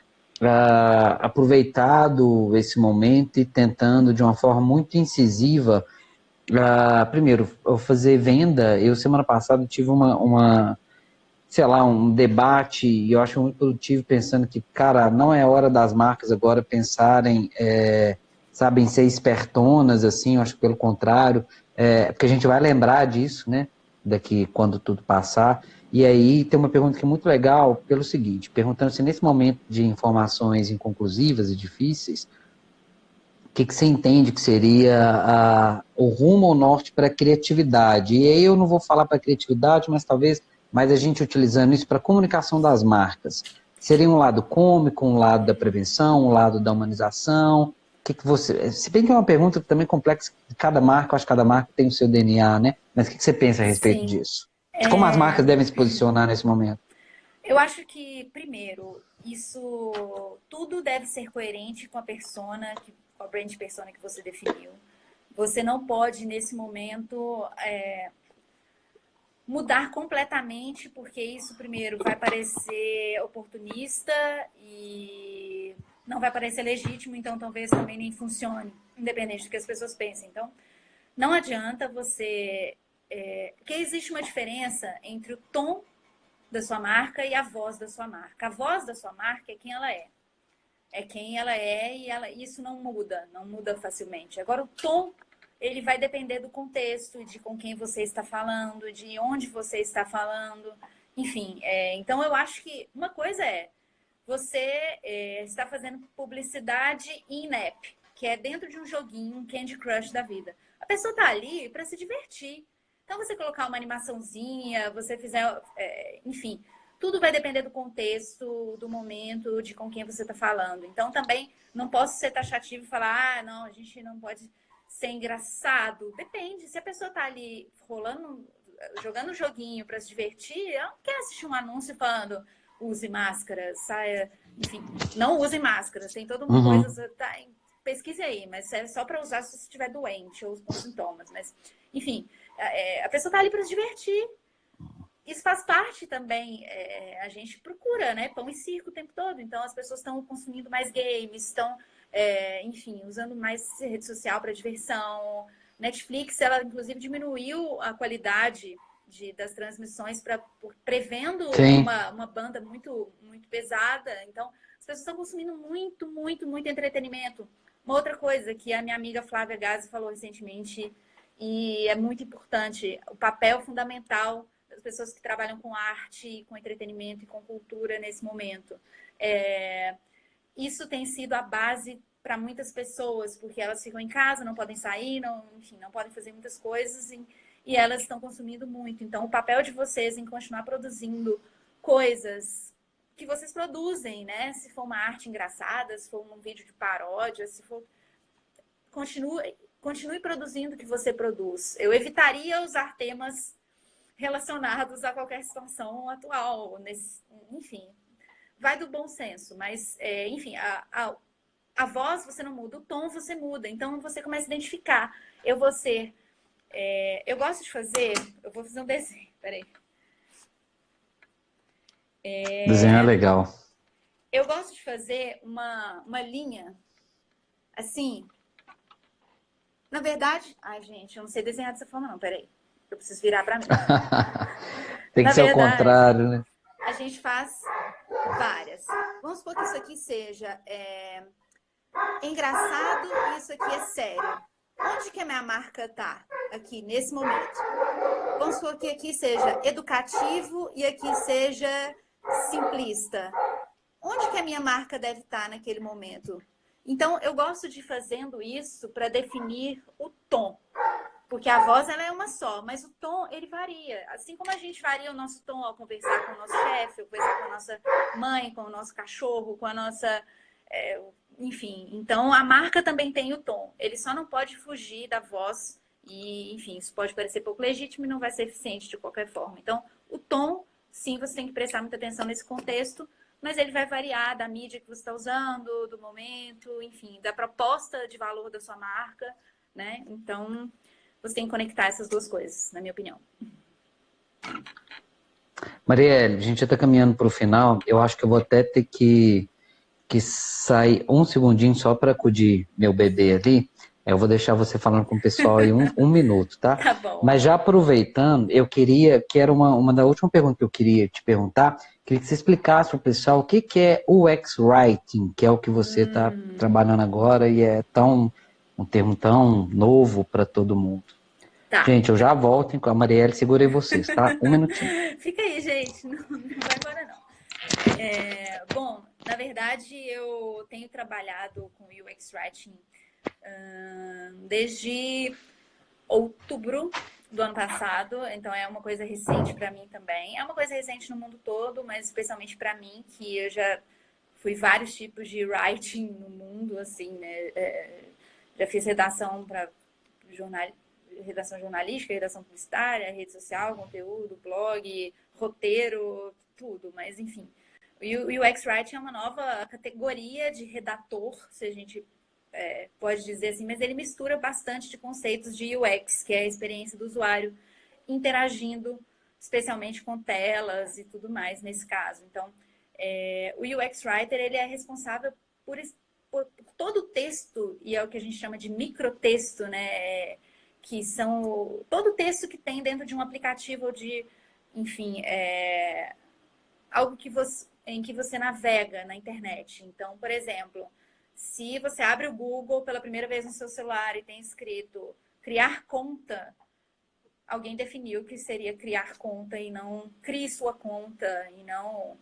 aproveitado esse momento e tentando de uma forma muito incisiva. Primeiro, eu fazer venda. Eu, semana passada, tive sei lá, um debate, e eu acho muito produtivo, pensando que, cara, não é hora das marcas agora pensarem, sabem, ser espertonas, assim, eu acho que pelo contrário, porque a gente vai lembrar disso, né, daqui quando tudo passar. E aí tem uma pergunta que é muito legal, pelo seguinte, perguntando se nesse momento de informações inconclusivas e difíceis, que você entende que seria o rumo ou norte para a criatividade? E aí eu não vou falar para a criatividade, mas talvez mais a gente utilizando isso para a comunicação das marcas. Seria um lado cômico, um lado da prevenção, um lado da humanização? O que você... Se bem que é uma pergunta também complexa, cada marca, eu acho que cada marca tem o seu DNA, né? Mas o que você pensa a respeito Sim. disso? De como as marcas devem se posicionar nesse momento? Eu acho que, primeiro, isso tudo deve ser coerente com a persona, com a brand persona que você definiu. Você não pode, nesse momento, mudar completamente, porque isso, primeiro, vai parecer oportunista e não vai parecer legítimo, então talvez também nem funcione, independente do que as pessoas pensem. Então, não adianta você. Porque existe uma diferença entre o tom da sua marca e a voz da sua marca. A voz da sua marca é quem ela é. É quem ela é e isso não muda, não muda facilmente. Agora, o tom, ele vai depender do contexto, de com quem você está falando, de onde você está falando. Enfim, então eu acho que uma coisa você está fazendo publicidade in-app, que é dentro de um joguinho, um Candy Crush da vida. A pessoa está ali para se divertir. Então, você colocar uma animaçãozinha, você fizer, enfim, tudo vai depender do contexto, do momento, de com quem você está falando. Então, também não posso ser taxativo e falar, não, a gente não pode ser engraçado. Depende. Se a pessoa está ali rolando, jogando um joguinho para se divertir, ela não quer assistir um anúncio falando use máscara, saia, enfim, não use máscaras. Tem toda uma Uhum. coisa, pesquise aí, mas é só para usar se você estiver doente ou com sintomas. Mas, enfim, a pessoa está ali para se divertir. Isso faz parte também, a gente procura, né? Pão e circo o tempo todo. Então, as pessoas estão consumindo mais games, estão, enfim, usando mais rede social para diversão. Netflix, ela inclusive diminuiu a qualidade das transmissões prevendo Sim. uma banda muito, muito pesada. Então, as pessoas estão consumindo muito, muito, muito entretenimento. Uma outra coisa que a minha amiga Flávia Gazi falou recentemente, e é muito importante, o papel fundamental das pessoas que trabalham com arte, com entretenimento e com cultura nesse momento. Isso tem sido a base para muitas pessoas, porque elas ficam em casa, não podem sair, enfim, não podem fazer muitas coisas e elas estão consumindo muito. Então, o papel de vocês em continuar produzindo coisas que vocês produzem, né? Se for uma arte engraçada, se for um vídeo de paródia, se for... Continue produzindo o que você produz. Eu evitaria usar temas relacionados a qualquer situação atual, enfim, vai do bom senso, mas, enfim, a voz você não muda, o tom você muda, então você começa a identificar. Eu vou ser. Eu gosto de fazer. Eu vou fazer um desenho, peraí. Desenho é legal. Eu gosto de fazer uma linha assim. Na verdade, ai, gente, eu não sei desenhar dessa forma, não, peraí. Eu preciso virar para mim. Tem que Na ser o verdade, contrário, né? a gente faz várias. Vamos supor que isso aqui seja engraçado e isso aqui é sério. Onde que a minha marca tá? Aqui, nesse momento. Vamos supor que aqui seja educativo e aqui seja simplista. Onde que a minha marca deve estar naquele momento? Então, eu gosto de fazendo isso para definir o tom. Porque a voz ela é uma só, mas o tom ele varia. Assim como a gente varia o nosso tom ao conversar com o nosso chefe, ao conversar com a nossa mãe, com o nosso cachorro, com a nossa. Enfim, então a marca também tem o tom. Ele só não pode fugir da voz. E, enfim, isso pode parecer pouco legítimo e não vai ser eficiente de qualquer forma. Então, o tom, sim, você tem que prestar muita atenção nesse contexto, mas ele vai variar da mídia que você está usando, do momento, enfim, da proposta de valor da sua marca, né? Então, você tem que conectar essas duas coisas, na minha opinião. Marielle, a gente já está caminhando para o final. Eu acho que eu vou até ter que sair um segundinho só para acudir meu bebê ali. Eu vou deixar você falando com o pessoal aí um minuto, tá? Tá bom. Mas já aproveitando, eu queria, que era uma da última pergunta que eu queria te perguntar, queria que você explicasse para o pessoal o que é o UX Writing, que é o que você está trabalhando agora e é um termo tão novo para todo mundo. Tá. Gente, eu já volto, com a Marielle, segurei vocês, tá? Um minutinho. Fica aí, gente. Não vai embora, não. Bom, na verdade, eu tenho trabalhado com UX Writing desde outubro do ano passado, então é uma coisa recente para mim também. É uma coisa recente no mundo todo, mas especialmente para mim, que eu já fui vários tipos de writing no mundo, assim, né? Já fiz redação para redação jornalística, redação publicitária, rede social, conteúdo, blog, roteiro, tudo, mas enfim. O UX Writing é uma nova categoria de redator, se a gente pode dizer assim, mas ele mistura bastante de conceitos de UX, que é a experiência do usuário interagindo, especialmente com telas e tudo mais nesse caso. Então, o UX Writer ele é responsável por todo o texto, e é o que a gente chama de microtexto, né? Que são todo o texto que tem dentro de um aplicativo ou de, enfim, algo em que você navega na internet. Então, por exemplo, se você abre o Google pela primeira vez no seu celular e tem escrito criar conta, alguém definiu que seria criar conta e não crie sua conta e não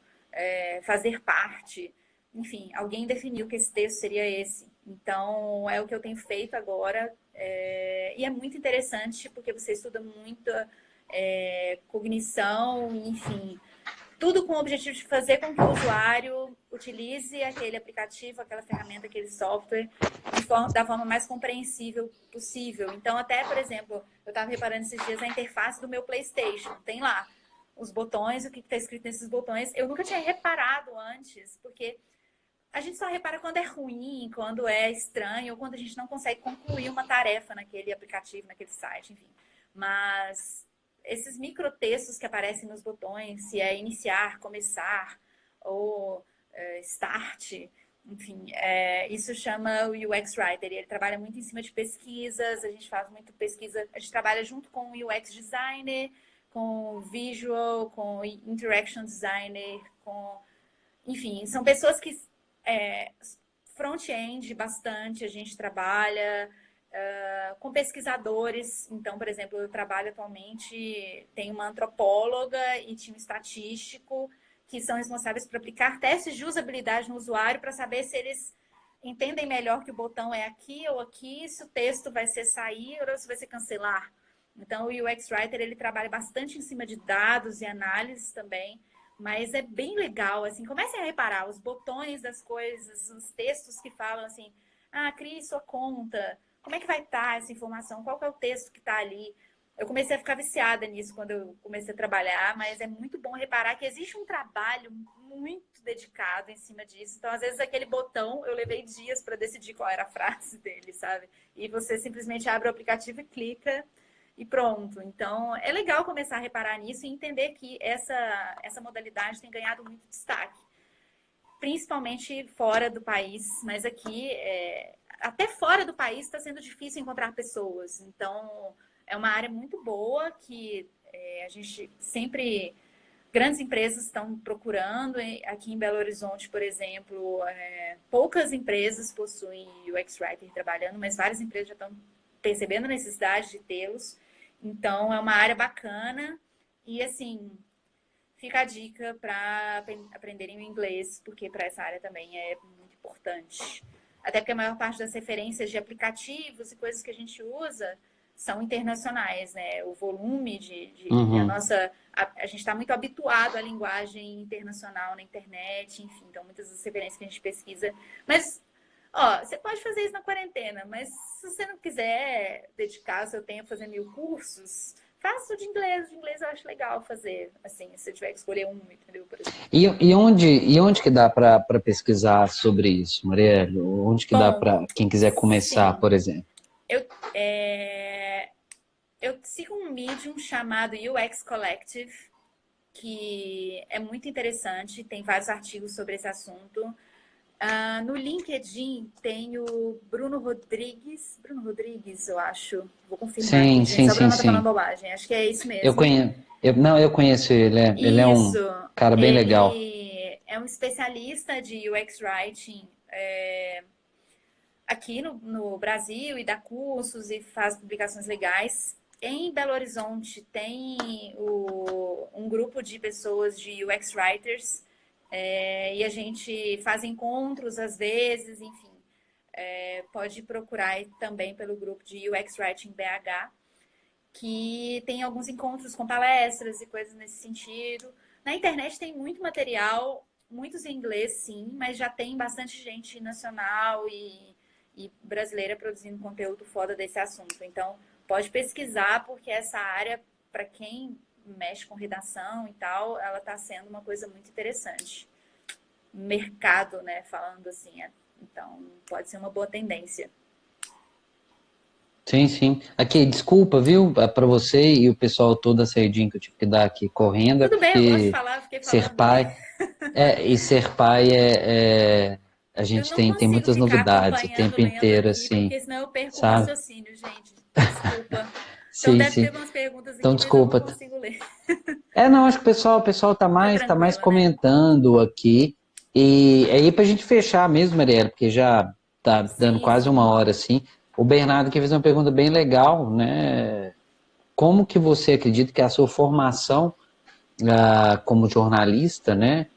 fazer parte. Enfim, alguém definiu que esse texto seria esse. Então, é o que eu tenho feito agora. E é muito interessante porque você estuda muita cognição, enfim, tudo com o objetivo de fazer com que o usuário utilize aquele aplicativo, aquela ferramenta, aquele software da forma mais compreensível possível. Então, até, por exemplo, eu estava reparando esses dias a interface do meu PlayStation. Tem lá os botões, o que está escrito nesses botões. Eu nunca tinha reparado antes, porque a gente só repara quando é ruim, quando é estranho, ou quando a gente não consegue concluir uma tarefa naquele aplicativo, naquele site, enfim. Mas esses microtextos que aparecem nos botões, se é iniciar, começar ou start, enfim, isso chama o UX Writer. Ele trabalha muito em cima de pesquisas, a gente faz muito pesquisa, a gente trabalha junto com o UX Designer, com visual, com interaction designer, enfim, são pessoas que front-end bastante, a gente trabalha com pesquisadores. Então, por exemplo, eu trabalho atualmente, tem uma antropóloga e time estatístico que são responsáveis por aplicar testes de usabilidade no usuário para saber se eles entendem melhor que o botão é aqui ou aqui, se o texto vai ser sair ou se vai ser cancelar. Então, o UX Writer, ele trabalha bastante em cima de dados e análises também, mas é bem legal, assim, comecem a reparar os botões das coisas, os textos que falam assim, crie sua conta, como é que vai estar essa informação, qual que é o texto que está ali. Eu comecei a ficar viciada nisso quando eu comecei a trabalhar, mas é muito bom reparar que existe um trabalho muito dedicado em cima disso. Então, às vezes, aquele botão, eu levei dias para decidir qual era a frase dele, sabe? E você simplesmente abre o aplicativo e clica e pronto. Então, é legal começar a reparar nisso e entender que essa modalidade tem ganhado muito destaque, principalmente fora do país, mas aqui até fora do país está sendo difícil encontrar pessoas. Então, é uma área muito boa que a gente sempre... Grandes empresas estão procurando. Aqui em Belo Horizonte, por exemplo, poucas empresas possuem UX Writer trabalhando, mas várias empresas já estão percebendo a necessidade de tê-los. Então, é uma área bacana. E, assim, fica a dica para aprenderem o inglês, porque para essa área também é muito importante. Até porque a maior parte das referências de aplicativos e coisas que a gente usa são internacionais, né? O volume a nossa... A gente está muito habituado à linguagem internacional na internet, enfim. Então, muitas das referências que a gente pesquisa... Mas, ó, você pode fazer isso na quarentena, mas se você não quiser dedicar o seu tempo a fazer 1000 cursos... Faço de inglês. De inglês eu acho legal fazer, assim, se eu tiver que escolher um, entendeu? Por exemplo. E onde que dá para pesquisar sobre isso, Marielle? Onde que dá Bom, para quem quiser começar, sim. por exemplo? Eu sigo um Medium chamado UX Collective, que é muito interessante, tem vários artigos sobre esse assunto. No LinkedIn tem o Bruno Rodrigues, eu acho. Vou confirmar aqui, Sim, gente, sim, só para sim, não estar falando sim. bobagem. Acho que é isso Eu mesmo. conheço, não, eu conheço ele, ele é Isso. um cara bem legal. Ele é um especialista de UX Writing aqui no Brasil e dá cursos e faz publicações legais. Em Belo Horizonte tem um grupo de pessoas de UX Writers e a gente faz encontros às vezes, enfim. Pode procurar também pelo grupo de UX Writing BH, que tem alguns encontros com palestras e coisas nesse sentido. Na internet tem muito material, muitos em inglês, sim, mas já tem bastante gente nacional e brasileira produzindo conteúdo foda desse assunto. Então, pode pesquisar, porque essa área, para quem mexe com redação e tal, ela está sendo uma coisa muito interessante. Mercado, né, falando assim. Então, pode ser uma boa tendência. Sim, sim. Aqui, desculpa, viu, para você e o pessoal todo a saidinha que eu tive que dar aqui correndo, é Tudo bem, eu gosto de porque falar, fiquei ser falando. pai, e ser pai a Eu gente não tem consigo muitas ficar novidades o acompanhando, tempo lendo inteiro, aqui, assim, porque senão eu perco o sabe? raciocínio, gente. Desculpa. Então Sim, deve ter sim. umas perguntas Então, aqui, mas eu não desculpa. consigo ler. Não, acho que o pessoal Fica tá mais tranquilo, né? comentando aqui. E aí, pra gente fechar mesmo, Mariela, porque já tá dando Sim, quase uma sim. hora, assim. O Bernardo aqui fez uma pergunta bem legal, né? Como que você acredita que a sua formação como jornalista, né,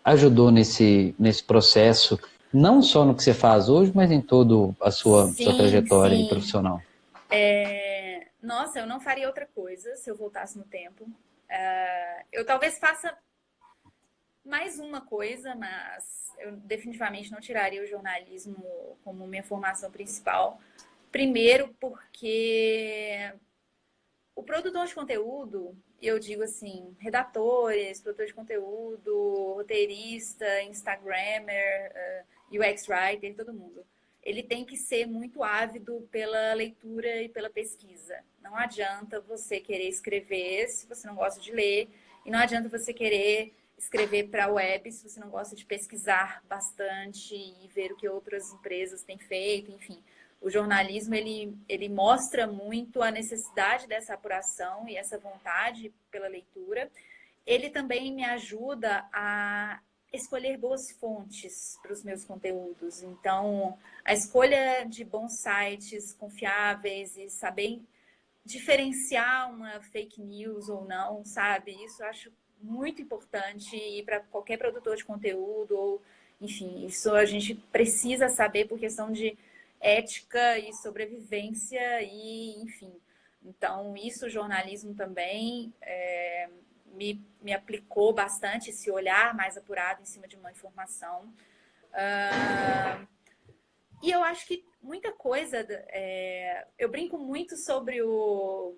ajudou nesse processo, não só no que você faz hoje, mas em toda a sua Sim, trajetória aí sim. profissional? Nossa, eu não faria outra coisa se eu voltasse no tempo. Eu talvez faça mais uma coisa, mas eu definitivamente não tiraria o jornalismo como minha formação principal. Primeiro, porque o produtor de conteúdo, eu digo assim, redatores, produtor de conteúdo, roteirista, Instagrammer, UX writer, todo mundo. Ele tem que ser muito ávido pela leitura e pela pesquisa. Não adianta você querer escrever se você não gosta de ler, e não adianta você querer escrever para a web se você não gosta de pesquisar bastante e ver o que outras empresas têm feito, enfim. O jornalismo, ele mostra muito a necessidade dessa apuração e essa vontade pela leitura. Ele também me ajuda a escolher boas fontes para os meus conteúdos. Então, a escolha de bons sites confiáveis e saber diferenciar uma fake news ou não, sabe? Isso eu acho muito importante e para qualquer produtor de conteúdo ou, enfim, isso a gente precisa saber por questão de ética e sobrevivência e, enfim. Então, isso o jornalismo também me aplicou bastante, esse olhar mais apurado em cima de uma informação. E eu acho que muita coisa... eu brinco muito sobre os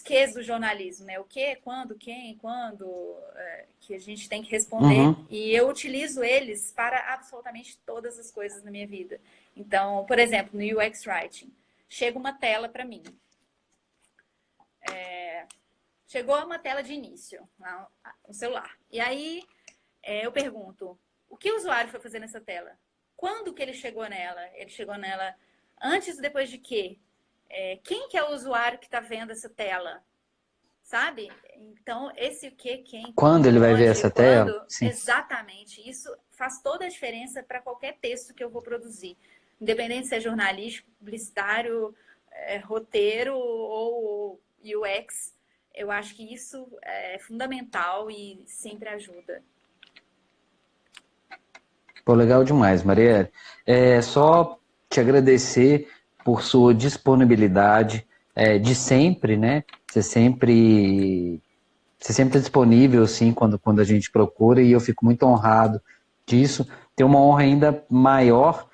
quês do jornalismo, né? O que, quando, quem, quando, que a gente tem que responder. Uhum. E eu utilizo eles para absolutamente todas as coisas na minha vida. Então, por exemplo, no UX Writing, chega uma tela para mim. Chegou uma tela de início no celular. E aí eu pergunto, O que o usuário foi fazer nessa tela? Quando que ele chegou nela? Ele chegou nela antes ou depois de quê? Quem que é o usuário que está vendo essa tela? Sabe? Então, esse o que, quem, Quando como, ele vai ver onde, essa tela? quando, Sim. exatamente. Isso faz toda a diferença para qualquer texto que eu vou produzir. Independente se é jornalístico, publicitário, roteiro ou UX, eu acho que isso é fundamental e sempre ajuda. Pô, legal demais, Marielle. Só te agradecer por sua disponibilidade de sempre, né? Você sempre está disponível, assim, quando a gente procura, e eu fico muito honrado disso. Tenho uma honra ainda maior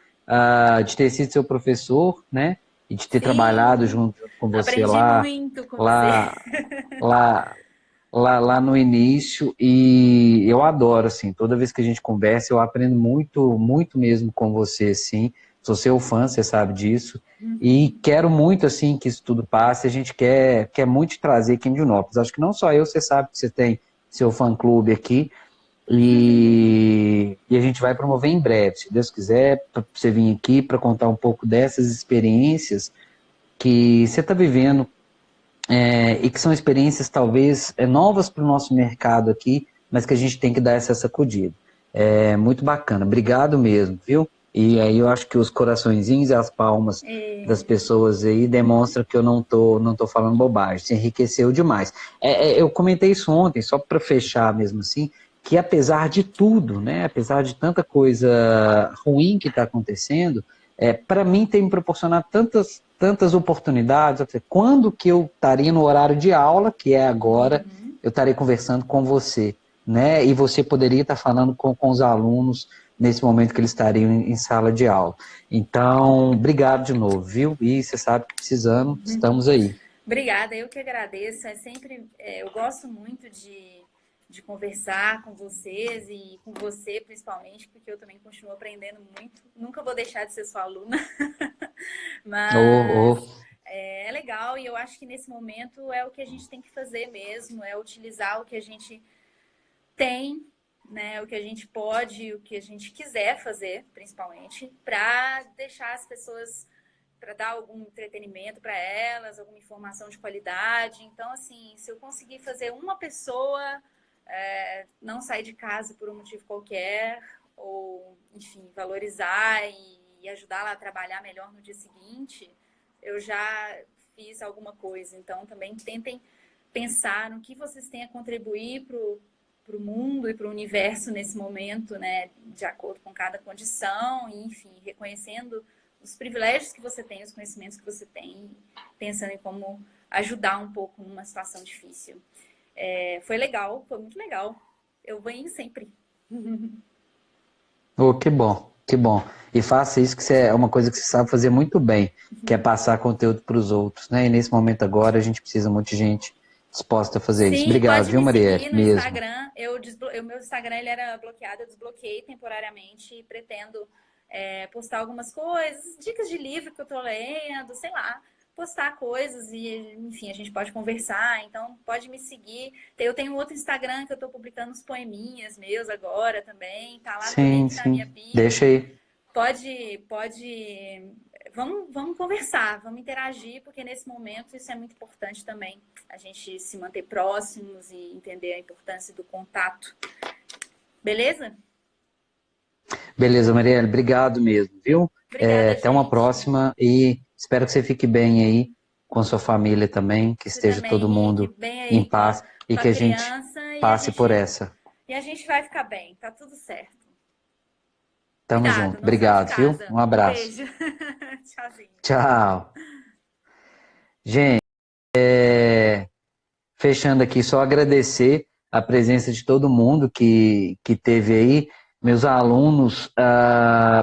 de ter sido seu professor, né? E de ter trabalhado Sim, junto com você aprendi muito com você. lá, lá, lá no início, e eu adoro, assim, toda vez que a gente conversa, eu aprendo muito, muito mesmo com você, assim, sou seu fã, você sabe disso, e quero muito, assim, que isso tudo passe, a gente quer muito te trazer aqui em Divinópolis, acho que não só eu, você sabe que você tem seu fã-clube aqui, e a gente vai promover em breve, se Deus quiser, para você vir aqui para contar um pouco dessas experiências que você está vivendo e que são experiências talvez novas para o nosso mercado aqui, mas que a gente tem que dar essa sacudida. É muito bacana, obrigado mesmo, viu? E aí eu acho que os coraçõezinhos e as palmas das pessoas aí demonstram que eu não tô falando bobagem, se enriqueceu demais. Eu comentei isso ontem, só para fechar mesmo assim, que apesar de tudo, né, apesar de tanta coisa ruim que está acontecendo, para mim tem me proporcionado tantas oportunidades. Quando que eu estaria no horário de aula, que é agora, eu estaria conversando com você, né? E você poderia estar falando com os alunos nesse momento que eles estariam em sala de aula. Então, obrigado de novo, viu? E você sabe que precisando, estamos aí. Obrigada, eu que agradeço. Eu gosto muito de conversar com vocês e com você principalmente, porque eu também continuo aprendendo muito. Nunca vou deixar de ser sua aluna, Oh, mas oh. é legal e eu acho que nesse momento é o que a gente tem que fazer mesmo, é utilizar o que a gente tem, né, o que a gente pode, o que a gente quiser fazer, principalmente, para deixar as pessoas, para dar algum entretenimento para elas, alguma informação de qualidade. Então, assim, se eu conseguir fazer uma pessoa não sair de casa por um motivo qualquer, ou, enfim, valorizar e ajudá-la a trabalhar melhor no dia seguinte, eu já fiz alguma coisa. Então, também tentem pensar no que vocês têm a contribuir para o mundo e para o universo nesse momento, né, de acordo com cada condição, e, enfim, reconhecendo os privilégios que você tem, os conhecimentos que você tem, pensando em como ajudar um pouco numa situação difícil. Foi legal, foi muito legal. Eu venho sempre. Oh, que bom, que bom. E faça isso, que é uma coisa que você sabe fazer muito bem, que é passar conteúdo para os outros, né? E nesse momento agora a gente precisa muito de gente disposta a fazer isso. Sim, Obrigado, pode viu, me Marielle? seguir no Mesmo. Instagram. O meu Instagram ele era bloqueado, eu desbloqueei temporariamente e pretendo postar algumas coisas, dicas de livro que eu tô lendo, sei lá, postar coisas e, enfim, a gente pode conversar. Então, pode me seguir. Eu tenho outro Instagram que eu tô publicando uns poeminhas meus agora também. Tá lá no Sim, link da minha sim. bio. Deixa aí. Pode. Vamos conversar, vamos interagir, porque nesse momento isso é muito importante também. A gente se manter próximos e entender a importância do contato. Beleza? Beleza, Marielle, obrigado mesmo, viu? Obrigada, Até uma gente. próxima e espero que você fique bem aí com sua família também, que Você esteja todo também, Rick, mundo bem em aí paz e com a que a gente criança passe por essa. e a gente vai ficar bem, tá tudo certo. Tamo Cuidado, junto. não sai de Obrigado, viu? casa. Um Um abraço. beijo. Tchauzinho. Tchau. Gente, fechando aqui, só agradecer a presença de todo mundo que teve aí, meus alunos,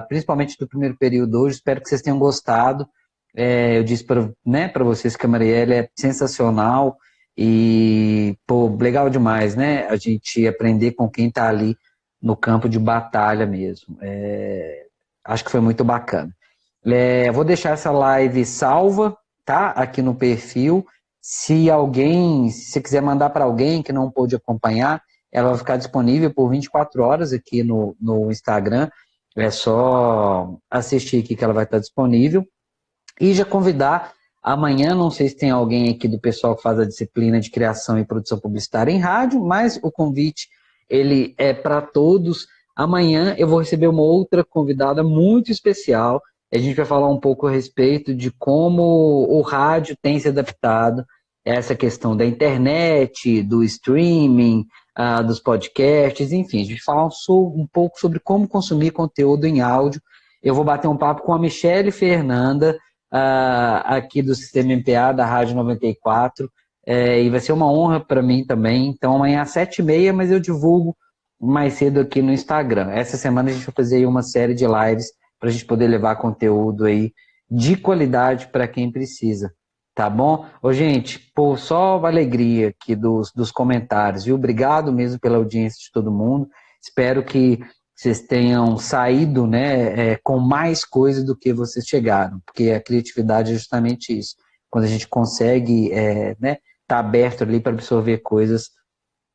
principalmente do primeiro período hoje, espero que vocês tenham gostado. Eu disse para, né, para vocês que a Marielle é sensacional e, pô, legal demais, né? A gente aprender com quem está ali no campo de batalha mesmo. Acho que foi muito bacana. Vou deixar essa live salva, tá? Aqui no perfil. Se você quiser mandar para alguém que não pôde acompanhar, ela vai ficar disponível por 24 horas aqui no Instagram. É só assistir aqui que ela vai estar disponível. E já convidar amanhã, não sei se tem alguém aqui do pessoal que faz a disciplina de criação e produção publicitária em rádio, mas o convite ele é para todos. Amanhã eu vou receber uma outra convidada muito especial. A gente vai falar um pouco a respeito de como o rádio tem se adaptado a essa questão da internet, do streaming, dos podcasts, enfim. A gente vai falar um pouco sobre como consumir conteúdo em áudio. Eu vou bater um papo com a Michele Fernanda, aqui do Sistema MPA, da Rádio 94, e vai ser uma honra para mim também. Então, amanhã às 7h30, mas eu divulgo mais cedo aqui no Instagram. Essa semana a gente vai fazer aí uma série de lives para a gente poder levar conteúdo aí de qualidade para quem precisa, tá bom? Ô, gente, pô, só alegria aqui dos comentários, viu? Obrigado mesmo pela audiência de todo mundo. Espero que vocês tenham saído, né, com mais coisa do que vocês chegaram, porque a criatividade é justamente isso. Quando a gente consegue, né, tá aberto ali para absorver coisas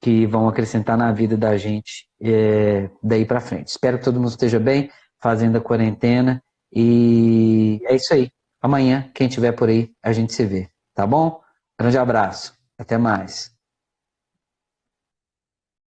que vão acrescentar na vida da gente daí para frente. Espero que todo mundo esteja bem, fazendo a quarentena, e é isso aí. Amanhã, quem estiver por aí, a gente se vê, tá bom? Grande abraço, até mais.